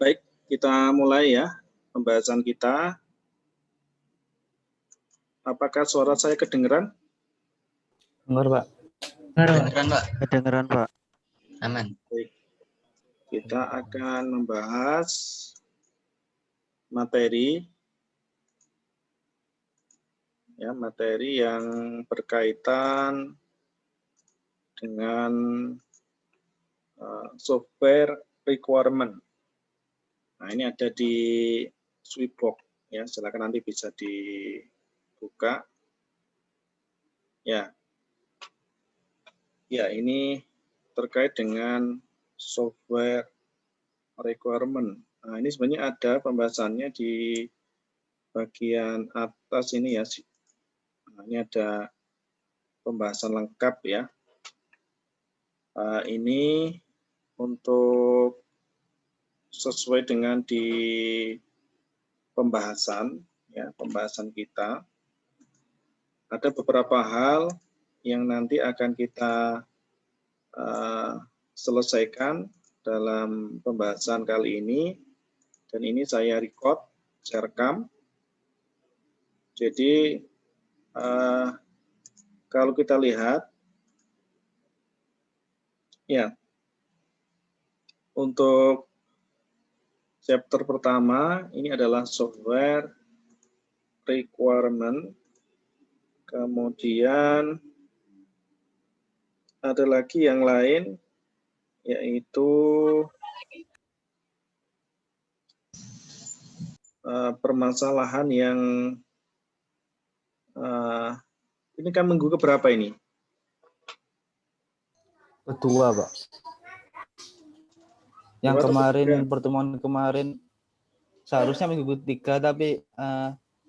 baik, kita mulai ya pembahasan kita. Apakah suara saya kedengeran? Dengar, Pak. Kedengeran, Pak. Kedengeran, Pak. Aman. Baik. Kita akan membahas materi yang berkaitan dengan software requirement. Nah, ini ada di Swipbox ya, silakan nanti bisa dibuka. Ya. Ya, ini terkait dengan software requirement. Nah, ini sebenarnya ada pembahasannya di bagian atas ini ya. Nah, ini ada pembahasan lengkap ya. Ini untuk sesuai dengan di pembahasan ya, pembahasan kita. Ada beberapa hal yang nanti akan kita selesaikan dalam pembahasan kali ini, dan ini saya record, saya rekam. Jadi kalau kita lihat ya, untuk chapter pertama ini adalah software requirement, kemudian ada lagi yang lain yaitu permasalahan yang ini kan minggu keberapa ini? Kedua, Pak. Yang Kedua kemarin, ketiga? pertemuan kemarin seharusnya minggu ketiga, tapi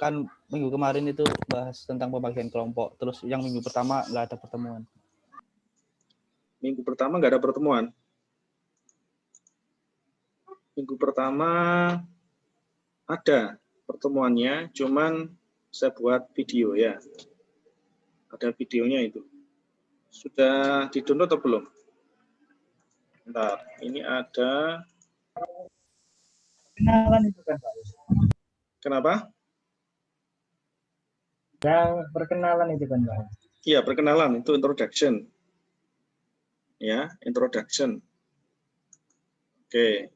kan minggu kemarin itu bahas tentang pembagian kelompok. Terus yang minggu pertama nggak ada pertemuan. Minggu pertama nggak ada pertemuan. Minggu pertama ada pertemuannya, cuman saya buat video ya. Ada videonya itu. Sudah di-download atau belum? Bentar, ini ada. Perkenalan itu kan, Pak. Kenapa? Yang perkenalan itu kan, Pak. Iya, perkenalan itu introduction. Ya, introduction. Oke.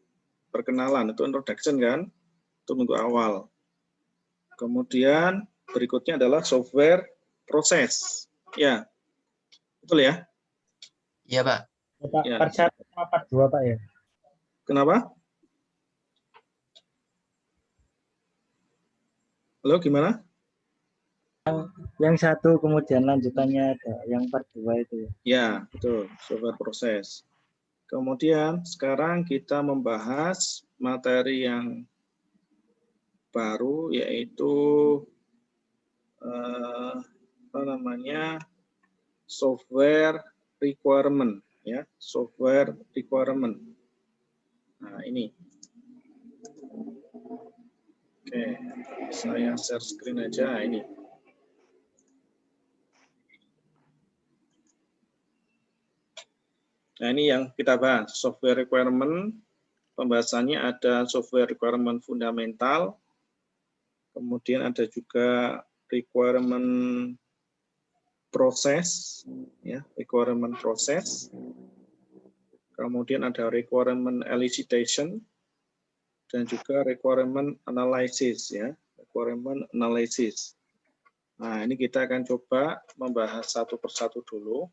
Perkenalan itu introduction kan? Itu minggu awal. Kemudian berikutnya adalah software proses. Ya. Betul ya? Iya, Pak. Ya, Pak, Ya. part 1 sama part 2, Pak ya. Kenapa? Halo, gimana? Yang satu kemudian lanjutannya ada yang part 2 itu ya. Ya, betul. Software proses. Kemudian sekarang kita membahas materi yang baru, yaitu software requirement ya, software requirement. Nah, ini. Oke, saya share screen aja ini. Nah, ini yang kita bahas, software requirement. Pembahasannya ada software requirement fundamental, kemudian ada juga requirement proses, ya, requirement proses. Kemudian ada requirement elicitation dan juga requirement analysis, ya, requirement analysis. Nah, ini kita akan coba membahas satu persatu dulu.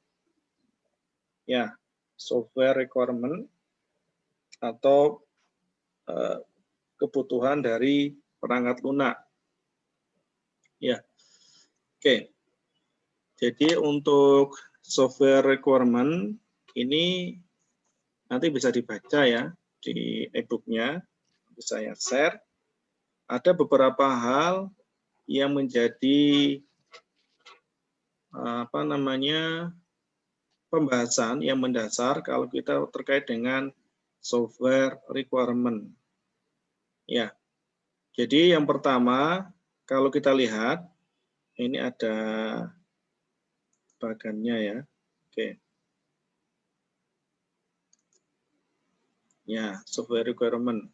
Ya, software requirement atau kebutuhan dari perangkat lunak. Ya, oke. Jadi untuk software requirement ini nanti bisa dibaca ya di e-booknya, bisa saya share. Ada beberapa hal yang menjadi pembahasan yang mendasar kalau kita terkait dengan software requirement. Ya, jadi yang pertama kalau kita lihat ini ada bagannya ya. Oke. Ya, software requirement.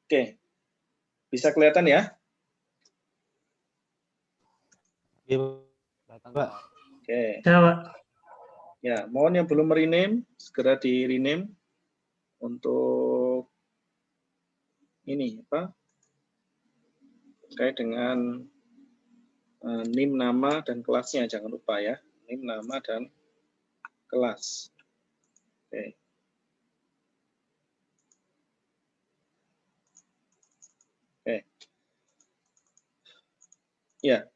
Oke, bisa kelihatan ya? Iya, Pak. Oke, Bisa, Pak. ya mohon yang belum rename segera di rename untuk ini apa? Terkait dengan NIM nama dan kelasnya, jangan lupa ya, NIM nama dan kelas. Oke. Oke. Ya,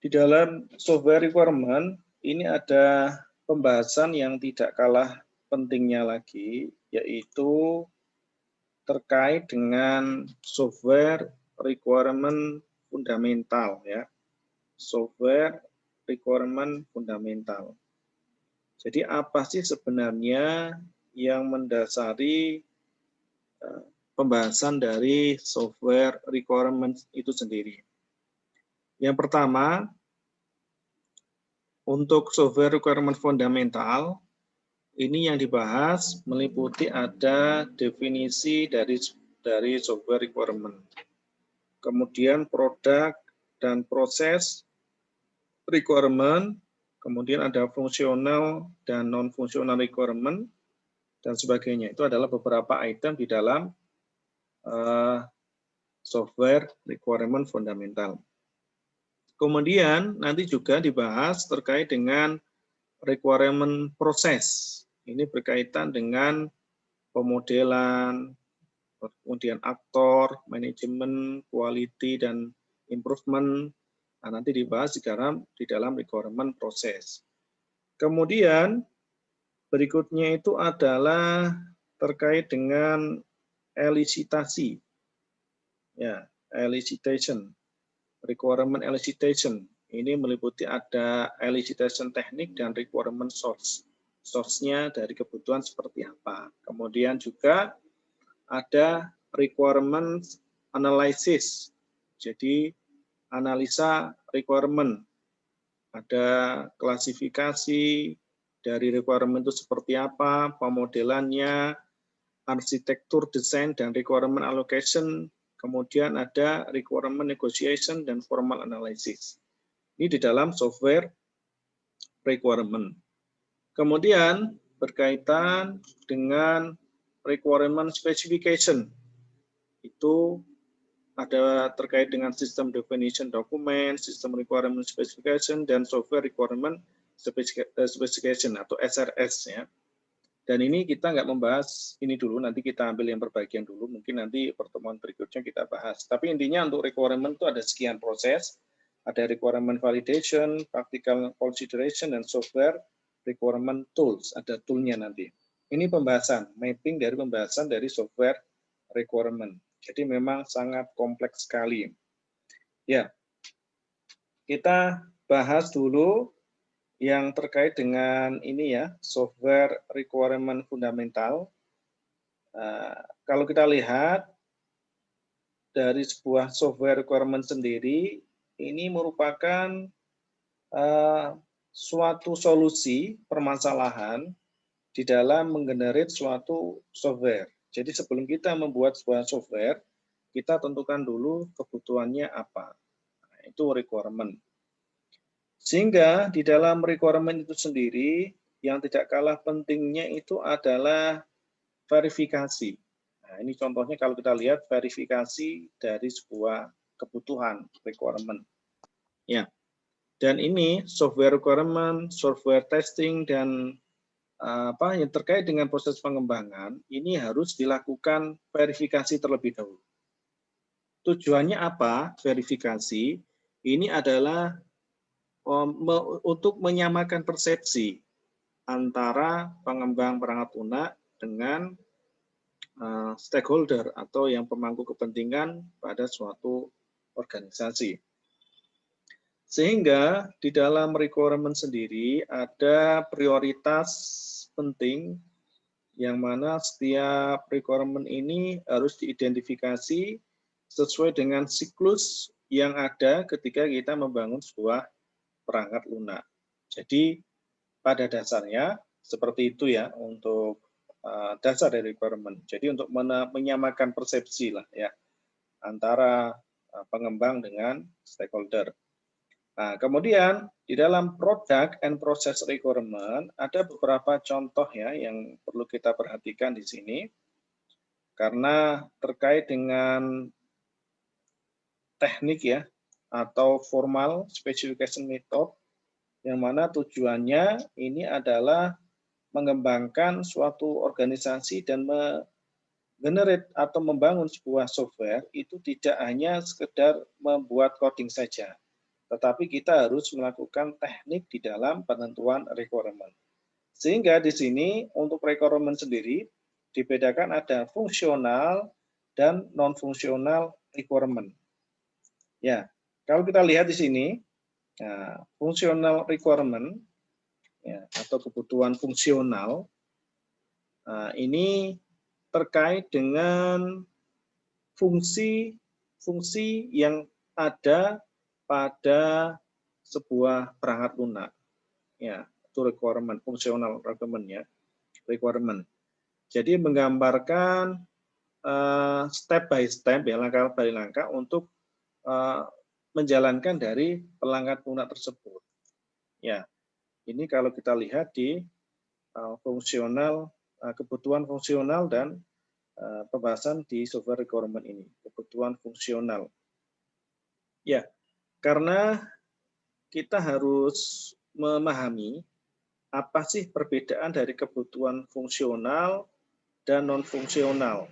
di dalam software requirement ini ada pembahasan yang tidak kalah pentingnya lagi, yaitu terkait dengan software requirement fundamental ya. Software requirement fundamental. Jadi apa sih sebenarnya yang mendasari pembahasan dari software requirement itu sendiri? Yang pertama, untuk software requirement fundamental, ini yang dibahas meliputi ada definisi dari software requirement. Kemudian produk dan proses requirement, kemudian ada fungsional dan non-fungsional requirement, dan sebagainya. Itu adalah beberapa item di dalam software requirement fundamental. Kemudian nanti juga dibahas terkait dengan requirement proses. Ini berkaitan dengan pemodelan, kemudian aktor, manajemen, quality, dan improvement. Nah, nanti dibahas di dalam requirement proses. Kemudian berikutnya itu adalah terkait dengan elicitasi. Ya, elicitation. Requirement elicitation. Ini meliputi ada elicitation teknik dan requirement source. Source-nya dari kebutuhan seperti apa. Kemudian juga ada requirement analysis. Jadi analisa requirement. Ada klasifikasi dari requirement itu seperti apa, pemodelannya, arsitektur desain dan requirement allocation, kemudian ada requirement negotiation dan formal analysis. Ini di dalam software requirement. Kemudian berkaitan dengan requirement specification. Itu ada terkait dengan sistem definition document, sistem requirement specification, dan software requirement specification atau SRS ya. Dan ini kita nggak membahas ini dulu, nanti kita ambil yang berbagian dulu, mungkin nanti pertemuan berikutnya kita bahas. Tapi intinya untuk requirement itu ada sekian proses, ada requirement validation, practical consideration, dan software requirement tools, ada toolnya nanti. Ini pembahasan, mapping dari pembahasan dari software requirement. Jadi memang sangat kompleks sekali. Ya, kita bahas dulu yang terkait dengan ini ya, software requirement fundamental. Kalau kita lihat dari sebuah software requirement sendiri, ini merupakan suatu solusi permasalahan di dalam menggenerate suatu software. Jadi sebelum kita membuat sebuah software, kita tentukan dulu kebutuhannya apa. Nah, itu requirement. Sehingga di dalam requirement itu sendiri, yang tidak kalah pentingnya itu adalah verifikasi. Nah, ini contohnya kalau kita lihat verifikasi dari sebuah kebutuhan requirement. Ya. Dan ini software requirement, software testing, dan yang terkait dengan proses pengembangan, ini harus dilakukan verifikasi terlebih dahulu. Tujuannya apa? Verifikasi ini adalah untuk menyamakan persepsi antara pengembang perangkat lunak dengan stakeholder atau yang pemangku kepentingan pada suatu organisasi. Sehingga di dalam requirement sendiri ada prioritas penting yang mana setiap requirement ini harus diidentifikasi sesuai dengan siklus yang ada ketika kita membangun sebuah perangkat lunak. Jadi pada dasarnya seperti itu ya untuk dasar dari requirement. Jadi untuk menyamakan persepsi lah ya antara pengembang dengan stakeholder. Nah, kemudian di dalam product and process requirement ada beberapa contoh ya yang perlu kita perhatikan di sini karena terkait dengan teknik ya atau formal specification method yang mana tujuannya ini adalah mengembangkan suatu organisasi dan generate atau membangun sebuah software itu tidak hanya sekedar membuat coding saja, tetapi kita harus melakukan teknik di dalam penentuan requirement. Sehingga di sini untuk requirement sendiri dibedakan ada fungsional dan non-fungsional requirement. Ya, kalau kita lihat di sini, nah, fungsional requirement ya, atau kebutuhan fungsional ini terkait dengan fungsi yang ada pada sebuah perangkat lunak. Ya, itu requirement, fungsional requirement ya, requirement. Jadi menggambarkan step by step ya, langkah by langkah untuk menjalankan dari perangkat lunak tersebut. Ya, ini kalau kita lihat di fungsional, kebutuhan fungsional dan pembahasan di software requirement ini, kebutuhan fungsional. Ya, karena kita harus memahami apa sih perbedaan dari kebutuhan fungsional dan non-fungsional.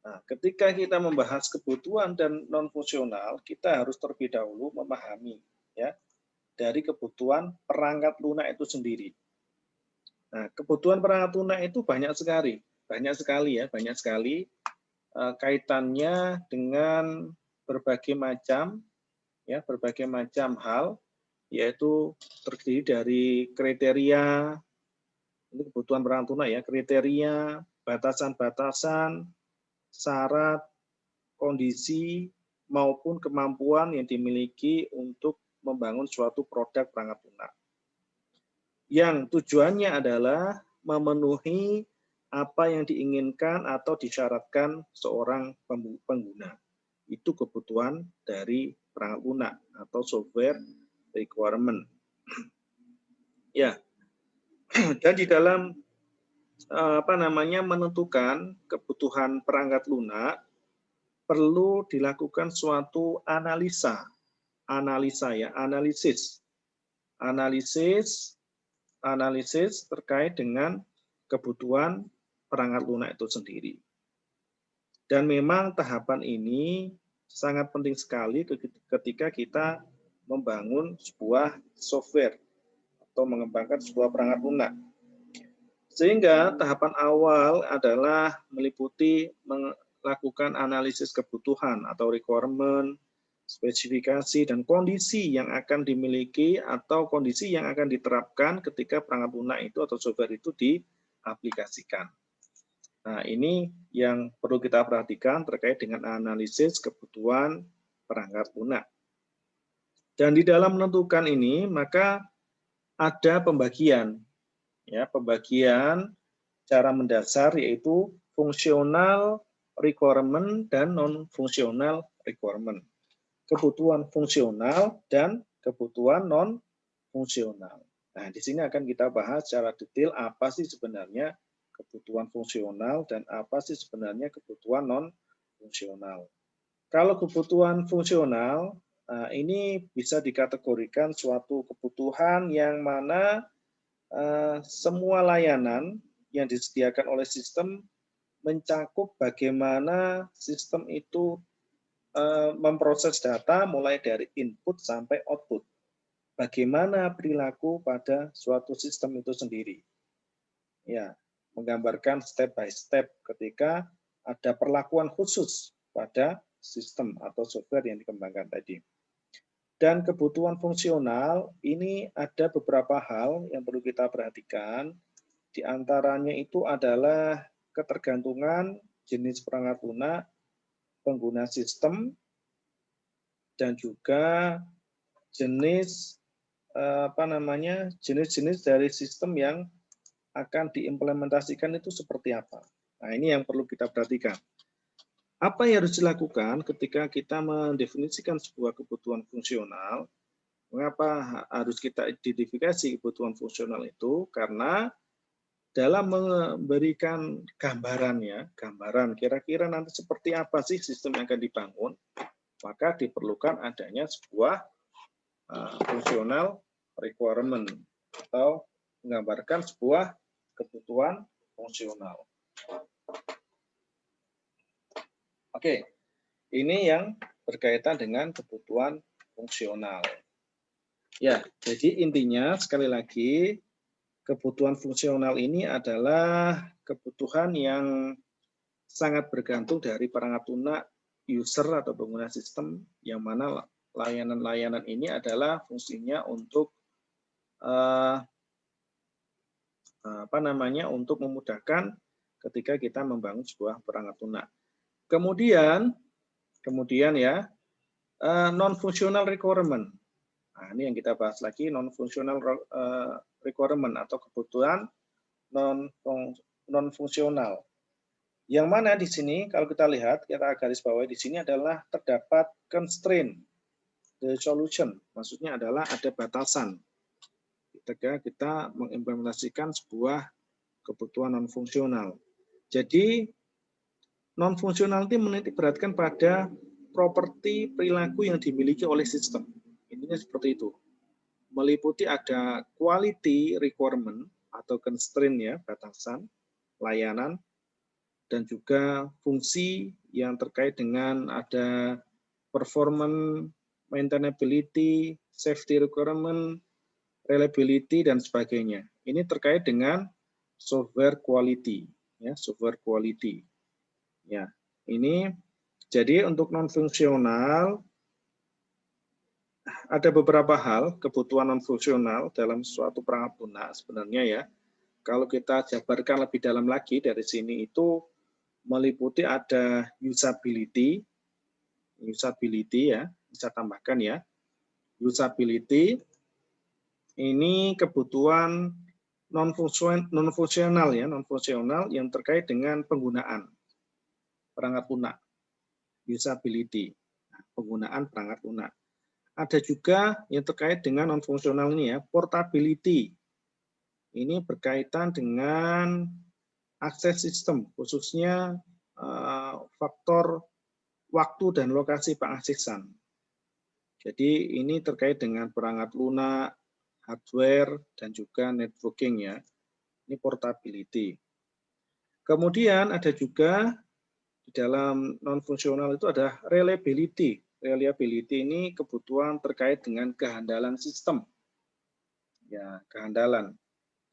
Nah, ketika kita membahas kebutuhan dan non-fungsional, kita harus terlebih dahulu memahami ya dari kebutuhan perangkat lunak itu sendiri. Nah, kebutuhan perangkat lunak itu banyak sekali kaitannya dengan berbagai macam hal, yaitu terdiri dari kriteria, ini kebutuhan perangkat lunak ya, kriteria, batasan-batasan, syarat, kondisi maupun kemampuan yang dimiliki untuk membangun suatu produk perangkat lunak. Yang tujuannya adalah memenuhi apa yang diinginkan atau disyaratkan seorang pengguna. Itu kebutuhan dari perangkat lunak atau software requirement. Ya. Dan di dalam menentukan kebutuhan perangkat lunak perlu dilakukan suatu analisis terkait dengan kebutuhan perangkat lunak itu sendiri. Dan memang tahapan ini sangat penting sekali ketika kita membangun sebuah software atau mengembangkan sebuah perangkat lunak. Sehingga tahapan awal adalah meliputi melakukan analisis kebutuhan atau requirement, spesifikasi, dan kondisi yang akan dimiliki atau kondisi yang akan diterapkan ketika perangkat lunak itu atau software itu diaplikasikan. Nah, ini yang perlu kita perhatikan terkait dengan analisis kebutuhan perangkat lunak. Dan di dalam menentukan ini, maka ada pembagian cara mendasar yaitu fungsional requirement dan non-fungsional requirement. Kebutuhan fungsional dan kebutuhan non-fungsional. Nah, di sini akan kita bahas secara detail apa sih sebenarnya kebutuhan fungsional dan apa sih sebenarnya kebutuhan non-fungsional. Kalau kebutuhan fungsional, ini bisa dikategorikan suatu kebutuhan yang mana semua layanan yang disediakan oleh sistem mencakup bagaimana sistem itu memproses data mulai dari input sampai output. Bagaimana perilaku pada suatu sistem itu sendiri. Ya, menggambarkan step by step ketika ada perlakuan khusus pada sistem atau software yang dikembangkan tadi. Dan kebutuhan fungsional ini ada beberapa hal yang perlu kita perhatikan. Di antaranya itu adalah ketergantungan jenis perangkat lunak, pengguna sistem, dan juga jenis jenis-jenis dari sistem yang akan diimplementasikan itu seperti apa. Nah, ini yang perlu kita perhatikan. Apa yang harus dilakukan ketika kita mendefinisikan sebuah kebutuhan fungsional? Mengapa harus kita identifikasi kebutuhan fungsional itu? Karena dalam memberikan gambaran kira-kira nanti seperti apa sih sistem yang akan dibangun, maka diperlukan adanya sebuah functional requirement atau menggambarkan sebuah kebutuhan fungsional. Oke, ini yang berkaitan dengan kebutuhan fungsional. Ya, jadi intinya sekali lagi kebutuhan fungsional ini adalah kebutuhan yang sangat bergantung dari perangkat lunak user atau pengguna sistem, yang mana layanan-layanan ini adalah fungsinya untuk untuk memudahkan ketika kita membangun sebuah perangkat lunak. Kemudian ya non-functional requirement. Nah, ini yang kita bahas lagi, non-functional requirement atau kebutuhan non-fungsional. Yang mana di sini kalau kita lihat, kita garis bawahi di sini adalah terdapat constraint the solution. Maksudnya adalah ada batasan ketika kita mengimplementasikan sebuah kebutuhan non-fungsional. Jadi non-fungsional itu menitikberatkan pada properti perilaku yang dimiliki oleh sistem. Intinya seperti itu. Meliputi ada quality requirement atau constraint ya, batasan, layanan, dan juga fungsi yang terkait dengan ada performance, maintainability, safety requirement, reliability, dan sebagainya. Ini terkait dengan software quality. Ya, software quality. Ya, ini jadi untuk non-fungsional ada beberapa hal kebutuhan non-fungsional dalam suatu perangkat lunak sebenarnya ya. Kalau kita jabarkan lebih dalam lagi dari sini itu meliputi ada usability ya, bisa tambahkan ya. Usability ini kebutuhan non-fungsional yang terkait dengan penggunaan perangkat lunak, usability, penggunaan perangkat lunak. Ada juga yang terkait dengan non-fungsional ini ya, portability. Ini berkaitan dengan akses sistem, khususnya faktor waktu dan lokasi pengaksesan. Jadi ini terkait dengan perangkat lunak, hardware, dan juga networking ya. Ini portability. Kemudian ada juga di dalam non-fungsional itu ada reliability. Reliability ini kebutuhan terkait dengan kehandalan sistem. Ya, kehandalan.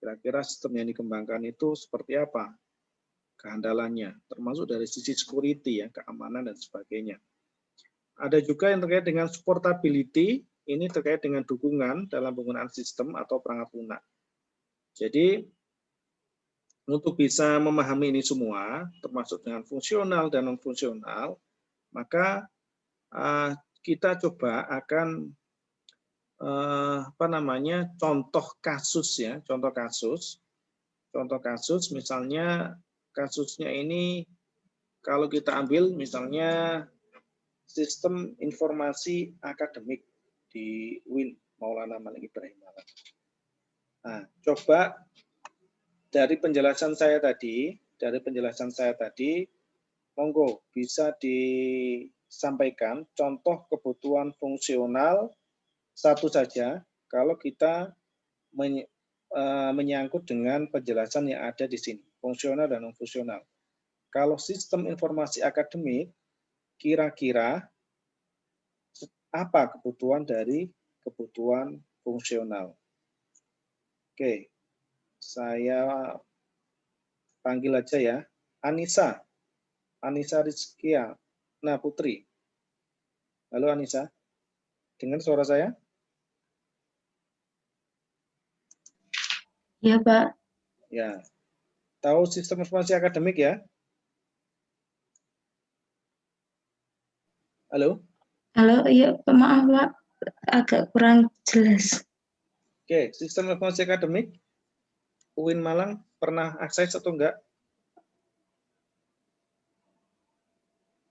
Kira-kira sistem yang dikembangkan itu seperti apa kehandalannya, termasuk dari sisi security ya, keamanan dan sebagainya. Ada juga yang terkait dengan supportability, ini terkait dengan dukungan dalam penggunaan sistem atau perangkat lunak. Jadi untuk bisa memahami ini semua, termasuk dengan fungsional dan non-fungsional, maka kita coba akan contoh kasus misalnya kasusnya ini kalau kita ambil misalnya sistem informasi akademik di UIN Maulana Malik Ibrahim. Nah, coba dari penjelasan saya tadi, monggo bisa disampaikan contoh kebutuhan fungsional satu saja kalau kita menyangkut dengan penjelasan yang ada di sini, fungsional dan non-fungsional. Kalau sistem informasi akademik, kira-kira apa kebutuhan dari kebutuhan fungsional? Oke, saya panggil aja ya, Anissa Rizkia Putri. Halo Anissa, dengar suara saya? Ya, Pak. Ya. Tahu sistem informasi akademik ya? Halo? Halo, iya, maaf Pak, agak kurang jelas. Oke, sistem informasi akademik UIN Malang pernah akses atau enggak?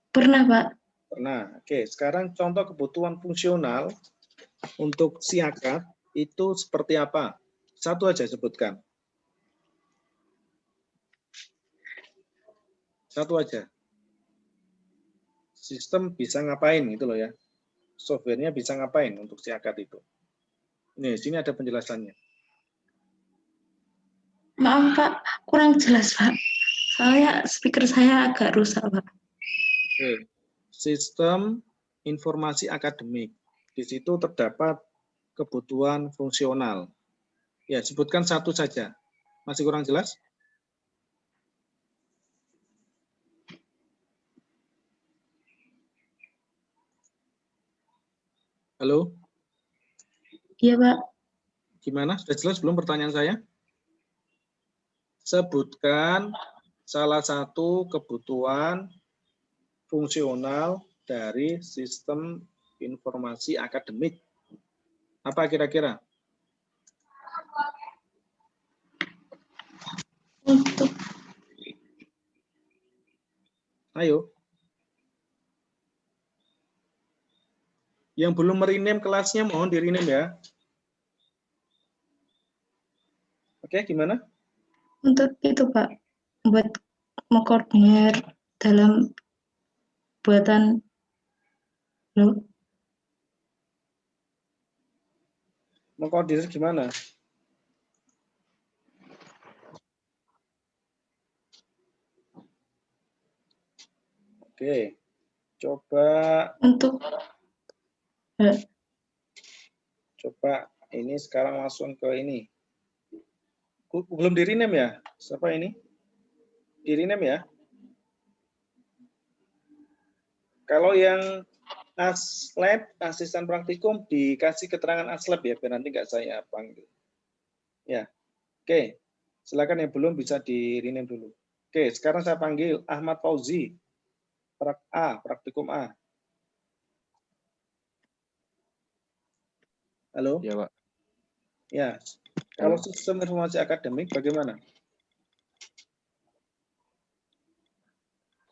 Pernah, Pak. Pernah. Oke, sekarang contoh kebutuhan fungsional untuk siakat itu seperti apa? Satu aja sebutkan. Satu aja. Sistem bisa ngapain gitu loh ya. Softwarenya bisa ngapain untuk siakat itu. Nih, sini ada penjelasannya. Maaf, Pak. Kurang jelas, Pak. Soalnya speaker saya agak rusak, Pak. Oke. Sistem informasi akademik. Di situ terdapat kebutuhan fungsional. Ya, sebutkan satu saja. Masih kurang jelas? Halo? Iya, Pak. Gimana? Sudah jelas belum pertanyaan saya? Sebutkan salah satu kebutuhan fungsional dari sistem informasi akademik. Apa kira-kira? Untuk Ayo. Yang belum merename kelasnya mohon di-rename ya. Oke, gimana? untuk itu, Pak. Buat mengkoordinir dalam buatan lo. Mengkoordinir gimana? Oke. Coba ini sekarang langsung ke ini. Belum di-rename ya? Siapa ini? Di-rename ya? Kalau yang ASLab, asisten praktikum, dikasih keterangan ASLab ya, biar nanti nggak saya panggil. Ya, oke. Silakan yang belum bisa di-rename dulu. Oke, sekarang saya panggil Ahmad Fauzi, praktikum A. Halo? Ya, Pak. Ya, kalau sistem informasi akademik bagaimana?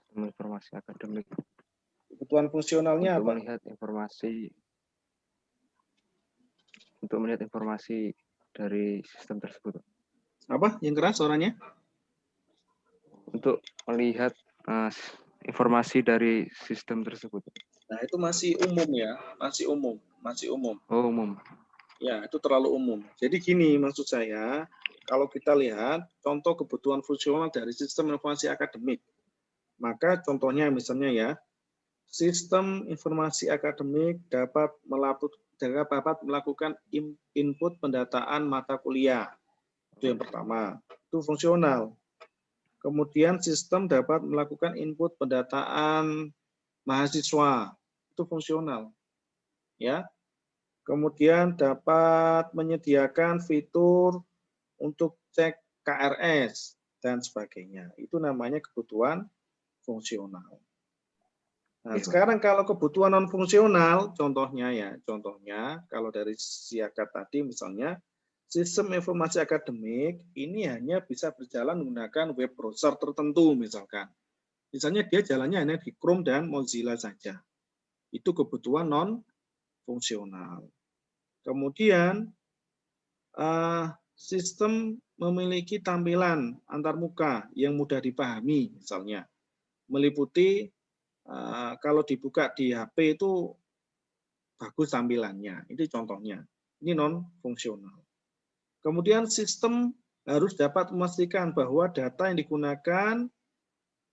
Sistem informasi akademik. Kebutuhan fungsionalnya Untuk apa? melihat informasi dari sistem tersebut. Apa? Yang keras suaranya? Untuk melihat informasi dari sistem tersebut. Nah, itu masih umum ya, masih umum. Oh, umum. Ya, itu terlalu umum. Jadi gini maksud saya, kalau kita lihat contoh kebutuhan fungsional dari sistem informasi akademik, maka contohnya misalnya ya, sistem informasi akademik dapat melakukan input pendataan mata kuliah. Itu yang pertama, itu fungsional. Kemudian sistem dapat melakukan input pendataan mahasiswa, itu fungsional. Ya. Kemudian dapat menyediakan fitur untuk cek KRS dan sebagainya. Itu namanya kebutuhan fungsional. Nah, sekarang kalau kebutuhan non fungsional, contohnya kalau dari siakat tadi misalnya sistem informasi akademik ini hanya bisa berjalan menggunakan web browser tertentu misalkan. Misalnya dia jalannya hanya di Chrome dan Mozilla saja. Itu kebutuhan non fungsional. Kemudian sistem memiliki tampilan antarmuka yang mudah dipahami misalnya. Meliputi kalau dibuka di HP itu bagus tampilannya. Ini contohnya. Ini non fungsional. Kemudian sistem harus dapat memastikan bahwa data yang digunakan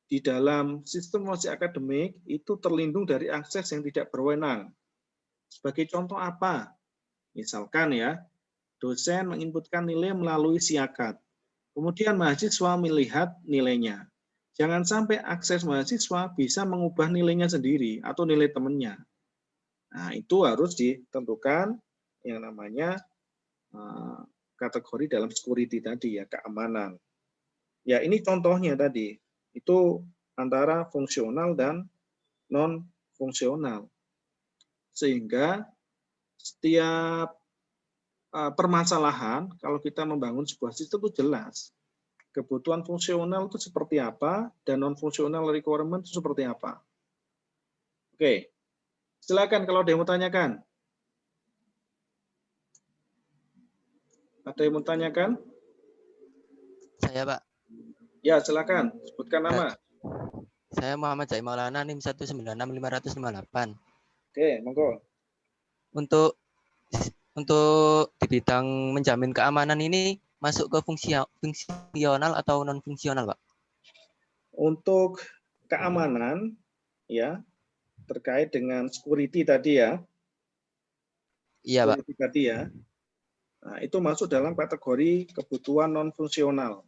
di dalam sistem informasi akademik itu terlindung dari akses yang tidak berwenang. Sebagai contoh apa? Misalkan ya, dosen menginputkan nilai melalui siakat. Kemudian mahasiswa melihat nilainya. Jangan sampai akses mahasiswa bisa mengubah nilainya sendiri atau nilai temannya. Nah, itu harus ditentukan yang namanya kategori dalam security tadi ya, keamanan. Ya, ini contohnya tadi. Itu antara fungsional dan non fungsional. Sehingga setiap permasalahan kalau kita membangun sebuah sistem itu jelas. kebutuhan fungsional itu seperti apa dan non-fungsional requirement itu seperti apa. Oke, silakan kalau ada yang mau tanyakan. Ada yang mau tanyakan? Saya, Pak. Ya, silakan. Sebutkan nama. Saya Muhammad Zai Maulana, NIM 1965558. Oke, monggo. Untuk di bidang menjamin keamanan ini masuk ke fungsional atau non fungsional, Pak? Untuk keamanan, ya, terkait dengan security tadi ya. Iya, Pak. Security tadi ya. Nah, itu masuk dalam kategori kebutuhan non fungsional.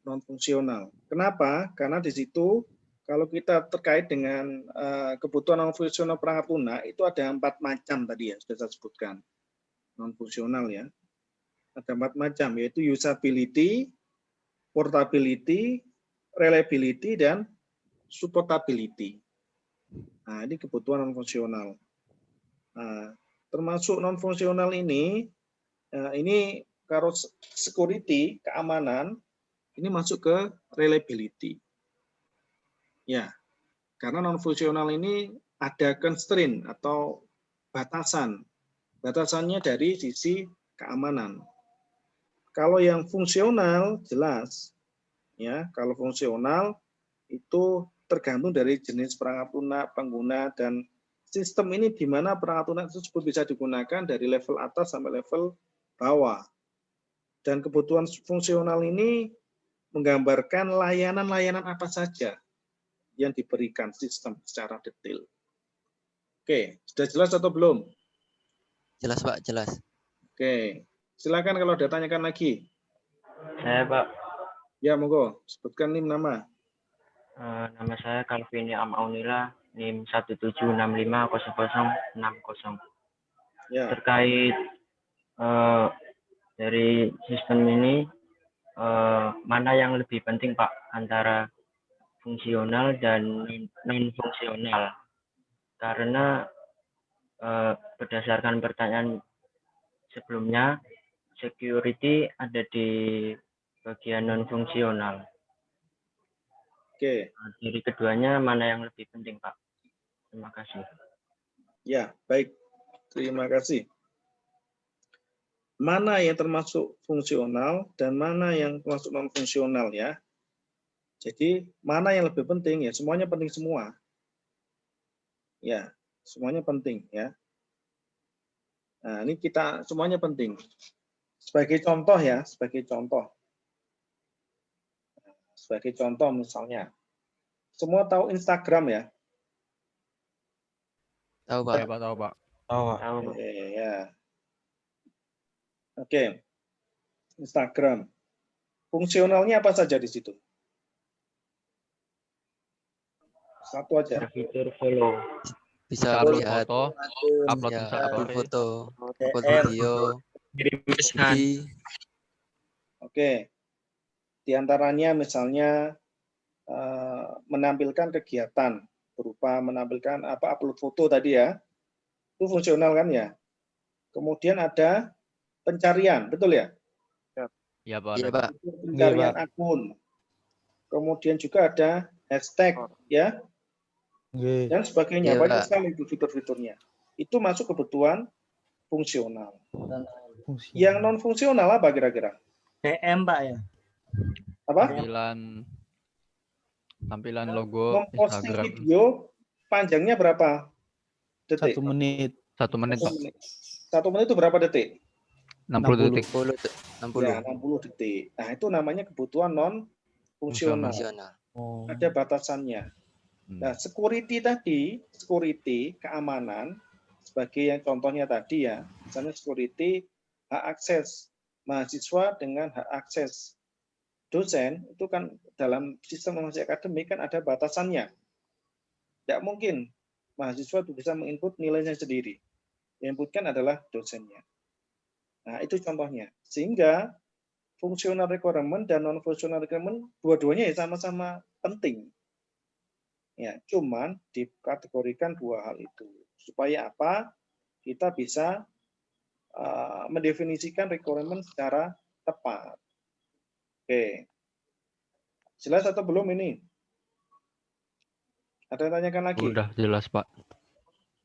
Non fungsional. Kenapa? Karena di situ kalau kita terkait dengan kebutuhan non fungsional perangkat lunak itu ada 4 macam tadi ya sudah saya sebutkan. Non fungsional ya. Ada 4 macam yaitu usability, portability, reliability dan supportability. Nah, ini kebutuhan non fungsional. Nah, termasuk non fungsional ini kalau security, keamanan ini masuk ke reliability. Ya, karena non fungsional ini ada constraint atau batasan. Batasannya dari sisi keamanan. Kalau yang fungsional jelas ya, kalau fungsional itu tergantung dari jenis perangkat lunak, pengguna dan sistem ini di mana perangkat lunak tersebut bisa digunakan dari level atas sampai level bawah. Dan kebutuhan fungsional ini menggambarkan layanan-layanan apa saja yang diberikan sistem secara detail. Oke, sudah jelas atau belum? Jelas, Pak, jelas. Oke, silakan kalau ada tanyakan lagi. Saya Pak, Ya, monggo, sebutkan NIM nama. nama saya Calvini Amaunila, NIM 176500060. Ya, Terkait dari sistem ini, mana yang lebih penting Pak antara fungsional dan non fungsional? Karena berdasarkan pertanyaan sebelumnya, security ada di bagian non fungsional. oke. Dari keduanya mana yang lebih penting Pak? Terima kasih. Ya, baik. Terima kasih. Mana yang termasuk fungsional dan mana yang termasuk non fungsional ya. Jadi mana yang lebih penting ya, semuanya penting semua. Ya, semuanya penting ya. Nah, ini kita semuanya penting. Sebagai contoh ya, sebagai contoh. Sebagai contoh misalnya, semua tahu Instagram ya? Tahu, Pak. Tahu, Pak. Tahu Pak. Oke, ya. Oke. Instagram. Fungsionalnya apa saja di situ? Satu aja. Fitur follow. Bisa Upload melihat foto, upload ya, bisa upload story. foto, upload DM. video, Kirim pesan. hobi. Oke. Di antaranya misalnya menampilkan kegiatan berupa menampilkan upload foto tadi ya. Itu fungsional kan ya. Kemudian ada pencarian, betul ya? Iya, Pak. Iya, Pak. Pencarian akun. Kemudian juga ada hashtag ya dan sebagainya. Iya, Banyak Pak. sekali itu fitur-fiturnya. Itu masuk kebutuhan fungsional. Yang non fungsional apa kira-kira? DM Pak ya. Apa? Tampilan logo Memposting Instagram. video panjangnya berapa detik? 1 menit. 1 menit, Pak. 1 menit itu berapa detik? 60 detik. 60. Ya, 60 detik. Nah, itu namanya kebutuhan non fungsional. Fungsional. Oh. Ada batasannya. Nah, security tadi, security, keamanan, sebagai yang contohnya tadi ya, misalnya security, hak akses mahasiswa dengan hak akses dosen, itu kan dalam sistem informasi akademik kan ada batasannya. Tidak mungkin mahasiswa itu bisa menginput nilainya sendiri. Yang inputkan adalah dosennya. Nah, itu contohnya. Sehingga fungsional requirement dan non-fungsional requirement dua-duanya ya sama-sama penting. Ya, cuman dikategorikan dua hal itu. Supaya apa? Kita bisa mendefinisikan requirement secara tepat. Oke. Jelas atau belum ini? Ada yang tanyakan lagi? Udah jelas, Pak.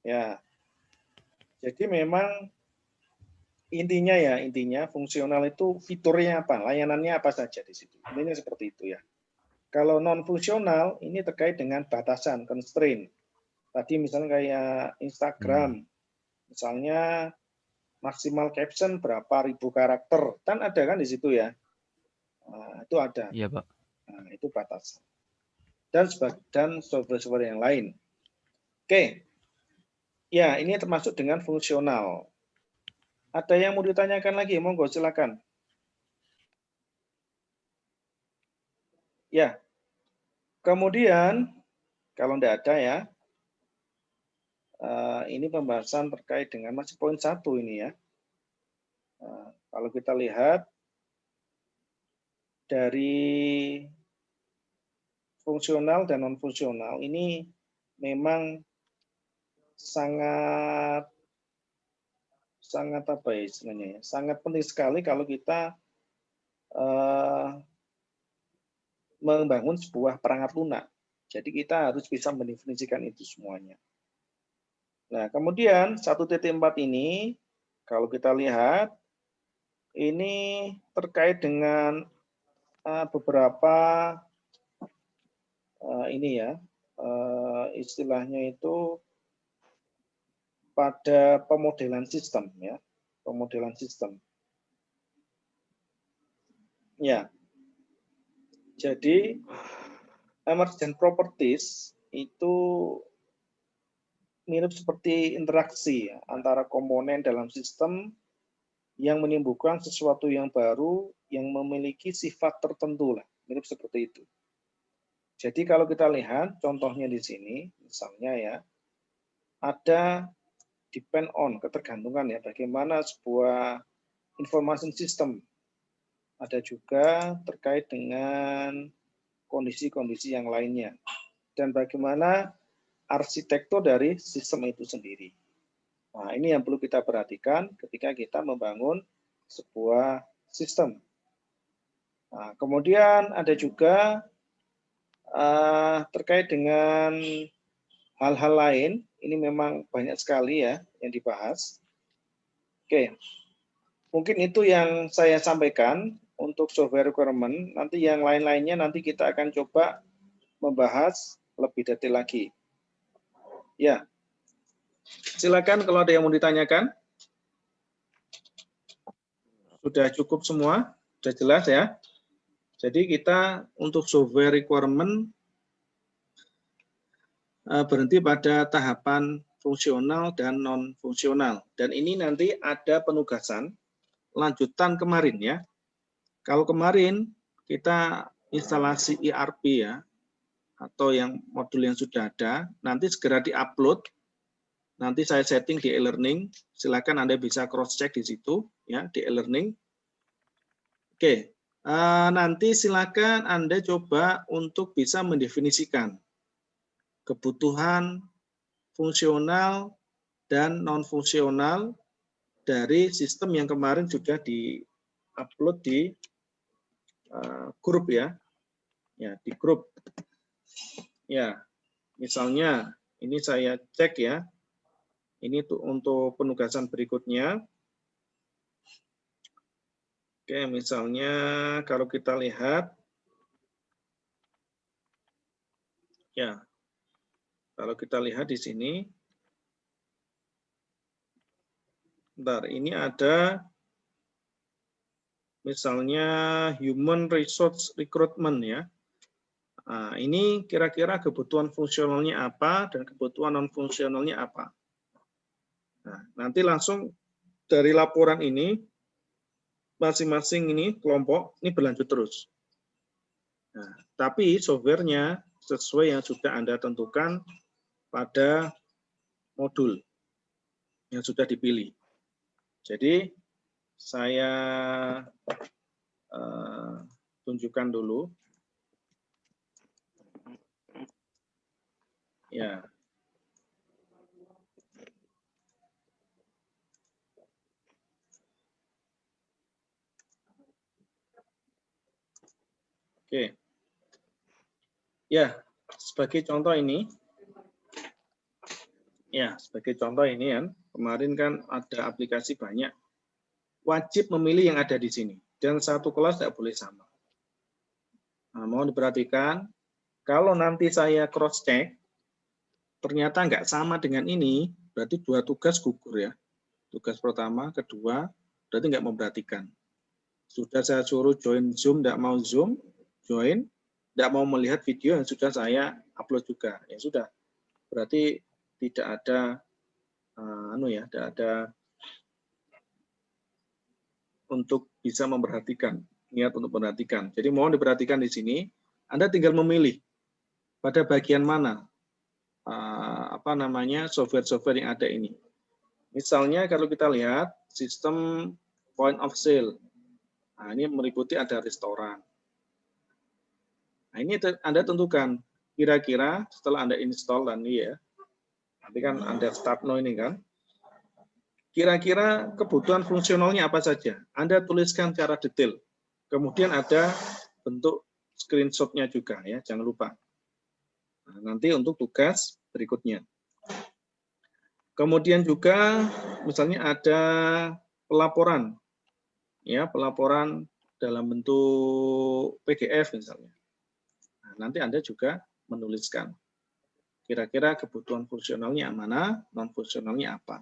Ya. Jadi memang intinya fungsional itu fiturnya apa, layanannya apa saja di situ. Intinya seperti itu ya. Kalau non fungsional ini terkait dengan batasan, constraint. Tadi misalnya kayak Instagram, misalnya maksimal caption berapa ribu karakter, kan ada kan di situ ya. Nah, itu ada. Iya, Pak. Nah, itu batasan. Dan software-software yang lain. Oke. Ya, ini termasuk dengan fungsional. Ada yang mau ditanyakan lagi? Monggo silakan. Ya. Kemudian kalau tidak ada ya, ini pembahasan terkait dengan masih poin 1 ini ya. Kalau kita lihat dari fungsional dan non fungsional ini memang sangat apa ya istilahnya ya, sangat penting sekali kalau kita membangun sebuah perangkat lunak. Jadi kita harus bisa mendefinisikan itu semuanya. Nah, kemudian 1.4 ini kalau kita lihat ini terkait dengan beberapa ini ya, istilahnya itu pada pemodelan sistem ya, pemodelan sistem. Ya. Jadi emergent properties itu mirip seperti interaksi ya, antara komponen dalam sistem yang menimbulkan sesuatu yang baru yang memiliki sifat tertentu lah, mirip seperti itu. Jadi kalau kita lihat contohnya di sini, misalnya ya, ada depend on, ketergantungan ya, bagaimana sebuah information system. Ada juga terkait dengan kondisi-kondisi yang lainnya. Dan bagaimana arsitektur dari sistem itu sendiri. Nah, ini yang perlu kita perhatikan ketika kita membangun sebuah sistem. Nah, kemudian ada juga terkait dengan hal-hal lain, ini memang banyak sekali ya yang dibahas. Oke, mungkin itu yang saya sampaikan untuk software requirement. Nanti yang lain-lainnya nanti kita akan coba membahas lebih detail lagi. Ya, silakan kalau ada yang mau ditanyakan. Sudah cukup semua, sudah jelas ya. Jadi kita untuk software requirement berhenti pada tahapan fungsional dan non fungsional. Dan ini nanti ada penugasan lanjutan kemarin ya. Kalau kemarin kita instalasi ERP ya, atau yang modul yang sudah ada, nanti segera diupload. Nanti saya setting di e-learning. Silakan Anda bisa cross check di situ ya, di e-learning. Oke, nanti silakan Anda coba untuk bisa mendefinisikan kebutuhan fungsional dan non fungsional dari sistem yang kemarin sudah di-upload di grup ya, di grup. Ya, misalnya ini saya cek ya, ini untuk penugasan berikutnya. Oke, misalnya kalau kita lihat, ya, kalau kita lihat di sini, bentar, ini ada misalnya human resource recruitment ya. Nah, ini kira-kira kebutuhan fungsionalnya apa dan kebutuhan non fungsionalnya apa. Nah, nanti langsung dari laporan ini masing-masing ini kelompok ini berlanjut terus. Nah, tapi softwarenya sesuai yang sudah Anda tentukan pada modul yang sudah dipilih. Jadi saya tunjukkan dulu. Ya. Oke. Ya, sebagai contoh ini, kan, kemarin kan ada aplikasi banyak. Wajib memilih yang ada di sini. Dan satu kelas tidak boleh sama. Nah, mohon diperhatikan, kalau nanti saya cross-check, ternyata nggak sama dengan ini, berarti 2 tugas gugur ya. Tugas pertama, kedua, berarti nggak memperhatikan. Sudah saya suruh join Zoom, tidak mau Zoom, join, tidak mau melihat video yang sudah saya upload juga. Ya sudah, berarti tidak ada, tidak ada untuk bisa memperhatikan, niat untuk memperhatikan. Jadi mohon diperhatikan di sini, Anda tinggal memilih pada bagian mana software-software yang ada ini. Misalnya kalau kita lihat sistem point of sale, nah ini meliputi ada restoran. Nah ini Anda tentukan kira-kira setelah Anda install dan ini ya, nanti kan Anda start now ini kan, kira-kira kebutuhan fungsionalnya apa saja. Anda tuliskan secara detail. Kemudian ada bentuk screenshot-nya juga ya, jangan lupa. Nah, nanti untuk tugas berikutnya. Kemudian juga misalnya ada pelaporan. Ya, pelaporan dalam bentuk PDF misalnya. Nah, nanti Anda juga menuliskan kira-kira kebutuhan fungsionalnya mana, non fungsionalnya apa.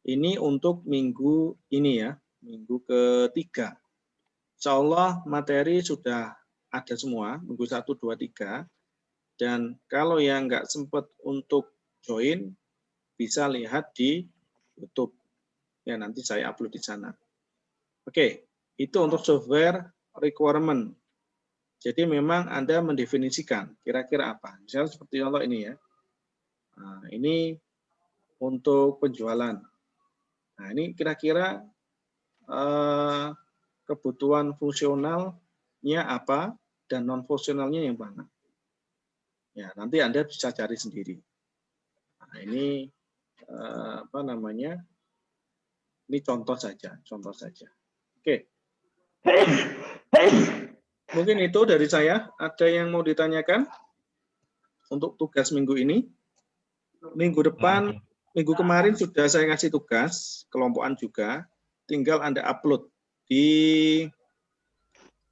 Ini untuk minggu ini ya, minggu ketiga. Insya Allah materi sudah ada semua, minggu 1, 2, 3. Dan kalau yang nggak sempat untuk join, bisa lihat di YouTube. Ya, nanti saya upload di sana. Oke, itu untuk software requirement. Jadi memang Anda mendefinisikan kira-kira apa. Misalnya seperti contoh ini ya. Nah, ini untuk penjualan. Nah, ini kira-kira kebutuhan fungsionalnya apa dan non fungsionalnya yang mana. Ya, nanti Anda bisa cari sendiri. Nah, ini ini contoh saja. Oke. Mungkin itu dari saya. Ada yang mau ditanyakan untuk tugas minggu ini? Minggu depan, minggu kemarin sudah saya kasih tugas, kelompokan juga. Tinggal Anda upload di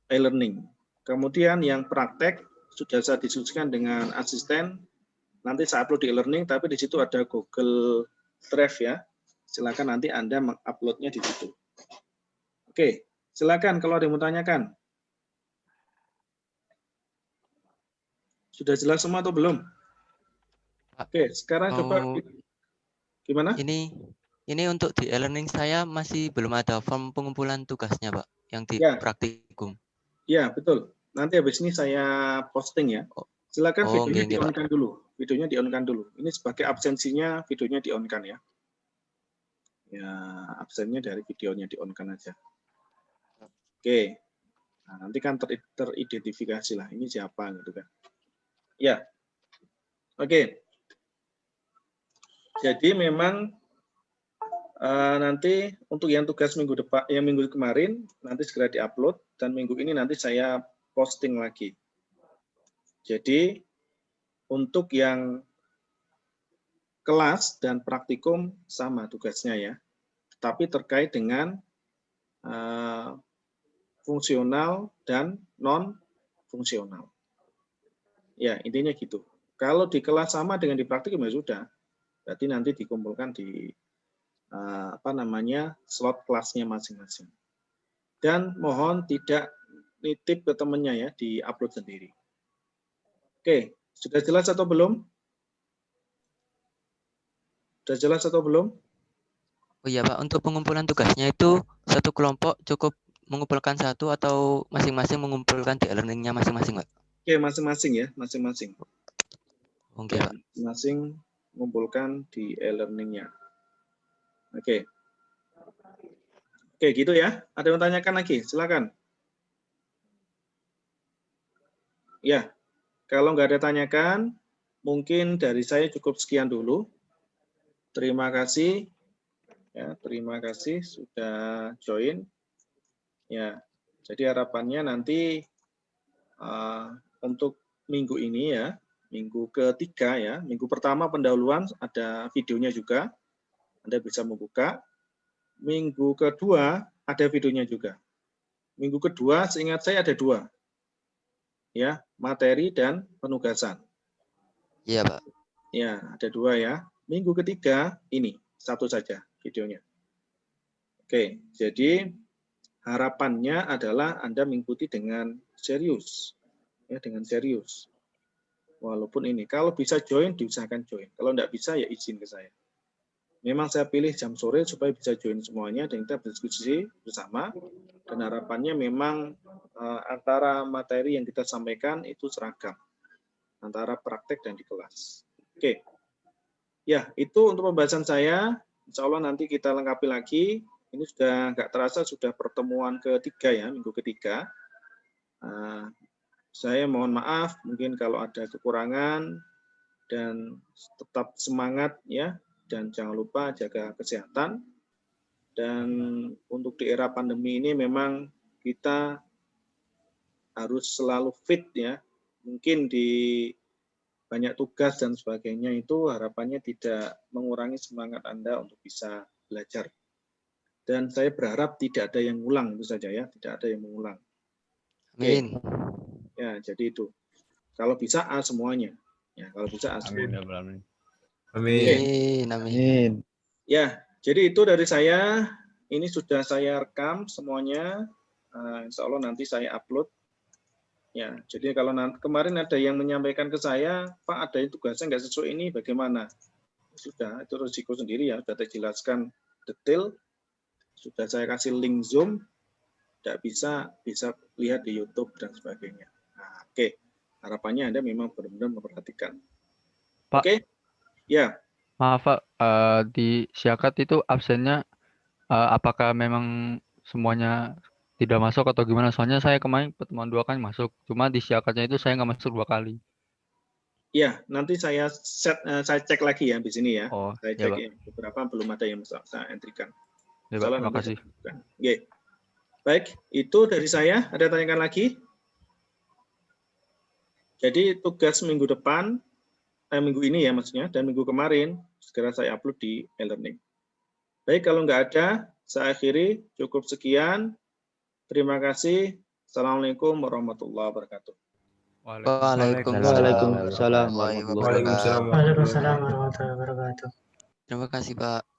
e-learning. Kemudian yang praktek sudah saya diskusikan dengan asisten. Nanti saya upload di e-learning, tapi di situ ada Google Drive ya. Silakan nanti Anda menguploadnya di situ. Oke, silakan kalau ada yang mau tanyakan. Sudah jelas semua atau belum? Oke, sekarang coba gimana? Ini untuk di e-learning saya masih belum ada form pengumpulan tugasnya, Pak, yang di praktikum. Ya, betul. Nanti habis ini saya posting ya. Silakan videonya di-on-kan dulu. Videonya di-on-kan dulu. Ini sebagai absensinya, videonya di-on-kan ya. Ya, absennya dari videonya di-on-kan aja. Oke. Nah, nanti kan teridentifikasi lah. Ini siapa gitu kan. Ya. Oke. Jadi memang nanti untuk yang tugas minggu depan, yang minggu kemarin nanti segera diupload dan minggu ini nanti saya posting lagi. Jadi untuk yang kelas dan praktikum sama tugasnya ya, tapi terkait dengan fungsional dan non fungsional. Ya intinya gitu. Kalau di kelas sama dengan di praktikum ya sudah, berarti nanti dikumpulkan di slot kelasnya masing-masing. Dan mohon tidak nitip ke temannya ya, di-upload sendiri. Oke, sudah jelas atau belum? Sudah jelas atau belum? Oh iya Pak, untuk pengumpulan tugasnya itu satu kelompok cukup mengumpulkan satu atau masing-masing mengumpulkan di e-learning-nya masing-masing, Pak? Oke, masing-masing ya, masing-masing. Oke, Pak. Masing mengumpulkan di e-learning-nya. Oke. Oke, gitu ya. Ada yang tanyakan lagi? Silakan. Ya, kalau nggak ada tanyakan, mungkin dari saya cukup sekian dulu. Terima kasih. Ya, terima kasih sudah join. Ya, jadi harapannya nanti untuk minggu ini ya, minggu ketiga ya, minggu pertama pendahuluan ada videonya juga, Anda bisa membuka. Minggu kedua ada videonya juga. Minggu kedua seingat saya ada 2, ya, materi dan penugasan. Iya, Pak. Ya, ada 2 ya. Minggu ketiga ini 1 saja videonya. Oke, jadi harapannya adalah Anda mengikuti dengan serius, ya, dengan serius. Walaupun ini, kalau bisa join, diusahakan join. Kalau tidak bisa, ya izin ke saya. Memang saya pilih jam sore supaya bisa join semuanya dan kita berdiskusi bersama. Dan harapannya memang antara materi yang kita sampaikan itu seragam antara praktek dan di kelas. Oke, ya itu untuk pembahasan saya. Insya Allah nanti kita lengkapi lagi. Ini sudah nggak terasa sudah pertemuan ketiga ya, minggu ketiga. Saya mohon maaf mungkin kalau ada kekurangan dan tetap semangat ya, dan jangan lupa jaga kesehatan. Dan untuk di era pandemi ini memang kita harus selalu fit ya. Mungkin di banyak tugas dan sebagainya itu harapannya tidak mengurangi semangat Anda untuk bisa belajar. Dan saya berharap tidak ada yang ngulang, itu saja ya, tidak ada yang mengulang. Amin. Ya, jadi itu. Kalau bisa A semuanya. Ya, kalau bisa A semuanya. Amin. Amin. Amin. Ya, jadi itu dari saya. Ini sudah saya rekam semuanya. Insya Allah nanti saya upload. Ya, jadi kalau nanti kemarin ada yang menyampaikan ke saya, Pak ada yang tugasnya nggak sesuai ini, bagaimana? Sudah, itu risiko sendiri ya, sudah saya jelaskan detail. Sudah saya kasih link Zoom, tidak bisa lihat di YouTube dan sebagainya. Nah, oke, harapannya Anda memang benar-benar memperhatikan. Pak. Oke, ya. Maaf Pak, di Syakat itu absennya apakah memang semuanya tidak masuk atau gimana? Soalnya saya kemarin pertemuan 2 kan masuk, cuma di Syakatnya itu saya nggak masuk 2 kali. Ya, nanti saya cek lagi ya di sini ya. Oh, Saya ya, cek Pak. ya, beberapa belum ada yang saya entrikan. Ya, Pak, terima kasih. Oke. Baik, itu dari saya. Ada tanyakan lagi? Jadi tugas minggu depan, minggu ini ya maksudnya, dan minggu kemarin, segera saya upload di e-learning. Baik, kalau nggak ada, saya akhiri. Cukup sekian. Terima kasih. Assalamualaikum warahmatullahi wabarakatuh. Waalaikumsalam warahmatullahi wabarakatuh. Waalaikumsalam warahmatullahi wabarakatuh. Terima kasih, Pak.